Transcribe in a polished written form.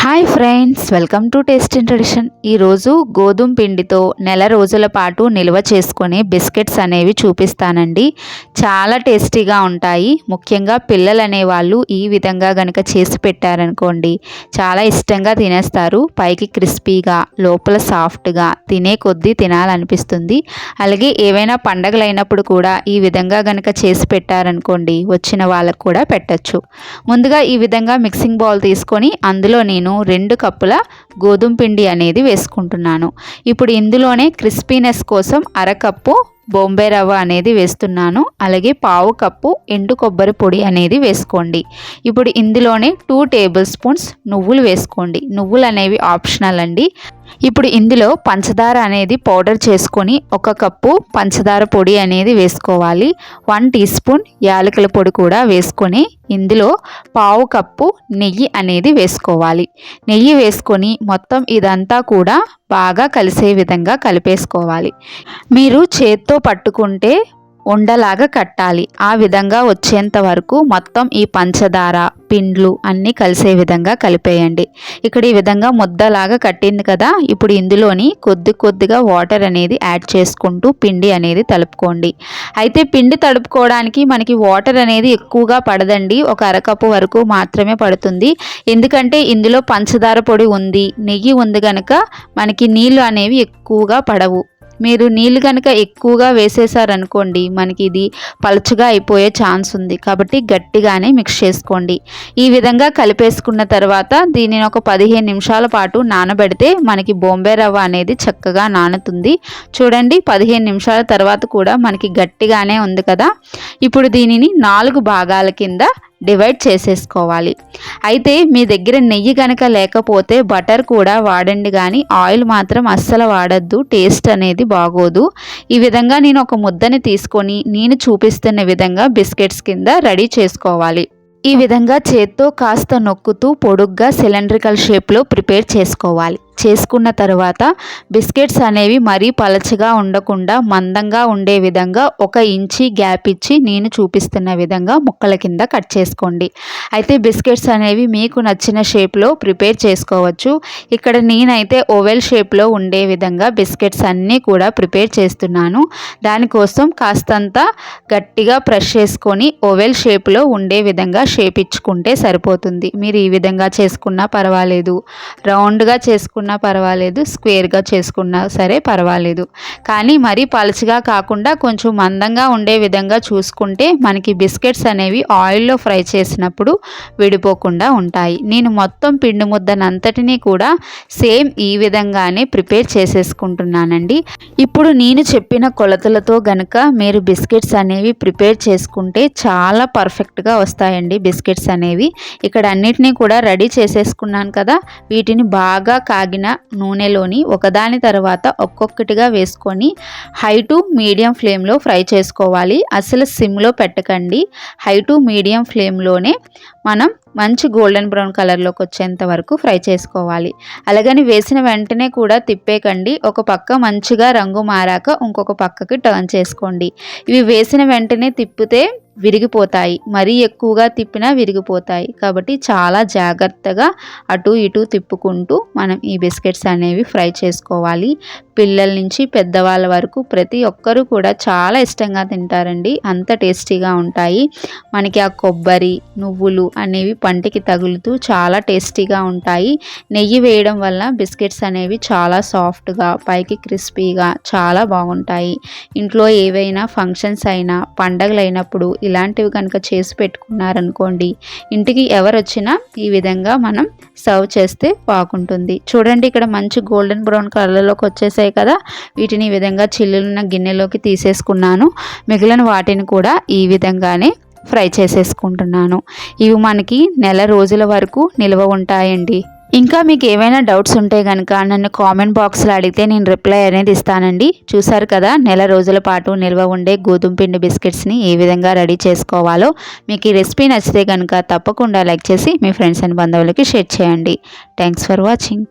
Hi friends, welcome to taste and tradition. ఈరోజు గోధుమ పిండితో నెల రోజుల పాటు నిల్వ చేసుకునే బిస్కెట్స్ అనేవి చూపిస్తానండి. చాలా టేస్టీగా ఉంటాయి. ముఖ్యంగా పిల్లలు అనేవాళ్ళు ఈ విధంగా కనుక చేసి పెట్టారనుకోండి, చాలా ఇష్టంగా తినేస్తారు. పైకి క్రిస్పీగా, లోపల సాఫ్ట్గా, తినే కొద్దీ తినాలనిపిస్తుంది. అలాగే ఏవైనా పండగలు అయినప్పుడు కూడా ఈ విధంగా కనుక చేసి పెట్టారనుకోండి, వచ్చిన వాళ్ళకు కూడా పెట్టచ్చు. ముందుగా ఈ విధంగా మిక్సింగ్ బౌల్ తీసుకొని అందులో నేను 2 కప్పుల గోధుమ పిండి అనేది వేసుకుంటున్నాను. ఇప్పుడు ఇందులోనే క్రిస్పీనెస్ కోసం అరకప్పు బొంబే రవ్వ అనేది వేస్తున్నాను. అలాగే పావు కప్పు ఎండు కొబ్బరి పొడి అనేది వేసుకోండి. ఇప్పుడు ఇందులోనే 2 టేబుల్ స్పూన్స్ నువ్వులు వేసుకోండి. నువ్వులు అనేవి ఆప్షనల్ అండి. ఇప్పుడు ఇందులో పంచదార అనేది పౌడర్ చేసుకొని 1 కప్పు పంచదార పొడి అనేది వేసుకోవాలి. 1 టీ స్పూన్ యాలకుల పొడి కూడా వేసుకొని ఇందులో పావు కప్పు నెయ్యి అనేది వేసుకోవాలి. నెయ్యి వేసుకొని మొత్తం ఇదంతా కూడా బాగా కలిసే విధంగా కలిపేసుకోవాలి. మీరు చేత్తో పట్టుకుంటే ఉండలాగా కట్టాలి. ఆ విధంగా వచ్చేంత వరకు మొత్తం ఈ పంచదార పిండ్లు అన్నీ కలిసే విధంగా కలిపేయండి. ఇక్కడ ఈ విధంగా ముద్దలాగా కట్టింది కదా, ఇప్పుడు ఇందులోని కొద్దిగా వాటర్ అనేది యాడ్ చేసుకుంటూ పిండి అనేది తడుపుకోండి. అయితే పిండి తడుపుకోవడానికి మనకి వాటర్ అనేది ఎక్కువగా పడదండి, ఒక అరకప్పు వరకు మాత్రమే పడుతుంది. ఎందుకంటే ఇందులో పంచదార పొడి ఉంది, నెయ్యి ఉంది కనుక మనకి నీళ్ళు అనేవి ఎక్కువగా పడవు. మీరు నీళ్ళు కనుక ఎక్కువగా వేసేసారనుకోండి, మనకి ఇది పలుచగా అయిపోయే ఛాన్స్ ఉంది. కాబట్టి గట్టిగానే మిక్స్ చేసుకోండి. ఈ విధంగా కలిపేసుకున్న తర్వాత దీనిని ఒక 15 నిమిషాల పాటు నానబెడితే మనకి బొంబే రవ్వ అనేది చక్కగా నానుతుంది. చూడండి, 15 నిమిషాల తర్వాత కూడా మనకి గట్టిగానే ఉంది కదా. ఇప్పుడు దీనిని 4 భాగాల కింద డివైడ్ చేసేసుకోవాలి. అయితే మీ దగ్గర నెయ్యి కనుక లేకపోతే బటర్ కూడా వాడండి, కానీ ఆయిల్ మాత్రం అస్సలు వాడద్దు, టేస్ట్ అనేది బాగోదు. ఈ విధంగా నేను ఒక ముద్దని తీసుకొని నేను చూపిస్తున్న విధంగా బిస్కెట్స్ కింద రెడీ చేసుకోవాలి. ఈ విధంగా చేత్తో కాస్త నొక్కుతూ పొడుగ్గా సిలిండ్రికల్ షేప్లో ప్రిపేర్ చేసుకోవాలి. చేసుకున్న తర్వాత బిస్కెట్స్ అనేవి మరీ పలచగా ఉండకుండా మందంగా ఉండే విధంగా 1 ఇంచి గ్యాప్ ఇచ్చి నేను చూపిస్తున్న విధంగా ముక్కల కింద కట్ చేసుకోండి. అయితే బిస్కెట్స్ అనేవి మీకు నచ్చిన షేప్లో ప్రిపేర్ చేసుకోవచ్చు. ఇక్కడ నేనైతే ఓవెల్ షేప్లో ఉండే విధంగా బిస్కెట్స్ అన్నీ కూడా ప్రిపేర్ చేస్తున్నాను. దానికోసం కాస్తంత గట్టిగా ప్రెస్ చేసుకొని ఓవెల్ షేప్లో ఉండే విధంగా షేప్ ఇచ్చుకుంటే సరిపోతుంది. మీరు ఈ విధంగా చేసుకున్నా పర్వాలేదు, రౌండ్గా చేసుకున్న పర్వాలేదు, స్క్వేర్గా చేసుకున్నా సరే పర్వాలేదు. కానీ మరీ పలుచగా కాకుండా కొంచెం మందంగా ఉండే విధంగా చూసుకుంటే మనకి బిస్కెట్స్ అనేవి ఆయిల్లో ఫ్రై చేసినప్పుడు విడిపోకుండా ఉంటాయి. నేను మొత్తం పిండి ముద్దనంతటినీ కూడా సేమ్ ఈ విధంగానే ప్రిపేర్ చేసేసుకుంటున్నానండి. ఇప్పుడు నేను చెప్పిన కొలతలతో గనుక మీరు బిస్కెట్స్ అనేవి ప్రిపేర్ చేసుకుంటే చాలా పర్ఫెక్ట్గా వస్తాయండి బిస్కెట్స్ అనేవి. ఇక్కడ అన్నిటినీ కూడా రెడీ చేసేసుకున్నాను కదా, వీటిని బాగా కాగిన నూనెలోని ఒకదాని తర్వాత ఒక్కొక్కటిగా వేసుకొని హై టు మీడియం ఫ్లేమ్లో ఫ్రై చేసుకోవాలి. అసలు సిమ్లో పెట్టకండి, హై టు మీడియం ఫ్లేమ్లోనే మనం మంచి గోల్డెన్ బ్రౌన్ కలర్లోకి వచ్చేంత వరకు ఫ్రై చేసుకోవాలి. అలాగని వేసిన వెంటనే కూడా తిప్పేకండి. ఒక పక్క మంచిగా రంగు మారాక ఇంకొక పక్కకి టర్న్ చేసుకోండి. ఇవి వేసిన వెంటనే తిప్పితే విరిగిపోతాయి, మరీ ఎక్కువగా తిప్పినా విరిగిపోతాయి. కాబట్టి చాలా జాగ్రత్తగా అటు ఇటు తిప్పుకుంటూ మనం ఈ బిస్కెట్స్ అనేవి ఫ్రై చేసుకోవాలి. పిల్లల నుంచి పెద్దవాళ్ళ వరకు ప్రతి ఒక్కరూ కూడా చాలా ఇష్టంగా తింటారండి, అంత టేస్టీగా ఉంటాయి. మనకి ఆ కొబ్బరి, నువ్వులు అనేవి పంటికి తగులుతూ చాలా టేస్టీగా ఉంటాయి. నెయ్యి వేయడం వల్ల బిస్కెట్స్ అనేవి చాలా సాఫ్ట్గా, పైకి క్రిస్పీగా చాలా బాగుంటాయి. ఇంట్లో ఏవైనా ఫంక్షన్స్ అయినా పండగలు అయినప్పుడు ఇలాంటివి కనుక చేసి పెట్టుకున్నారనుకోండి, ఇంటికి ఎవరు వచ్చినా ఈ విధంగా మనం సర్వ్ చేస్తే బాగుంటుంది. చూడండి, ఇక్కడ మంచి గోల్డెన్ బ్రౌన్ కలర్లోకి వచ్చేసాయి కదా. వీటిని ఈ విధంగా చిల్లులున్న గిన్నెలోకి తీసేసుకున్నాను. మిగిలిన వాటిని కూడా ఈ విధంగానే ఫ్రై చేసేసుకుంటున్నాను. ఇవి మనకి నెల రోజుల వరకు నిల్వ ఉంటాయండి. ఇంకా మీకు ఏమైనా డౌట్స్ ఉంటే కనుక నన్ను కామెంట్ బాక్స్లో అడిగితే నేను రిప్లై అనేది ఇస్తానండి. చూసారు కదా, నెల రోజుల పాటు నిల్వ ఉండే గోధుమ పిండి బిస్కెట్స్ని ఏ విధంగా రెడీ చేసుకోవాలో. మీకు ఈ రెసిపీ నచ్చితే కనుక తప్పకుండా లైక్ చేసి మీ ఫ్రెండ్స్ అండ్ బంధువులకి షేర్ చేయండి. Thanks for watching.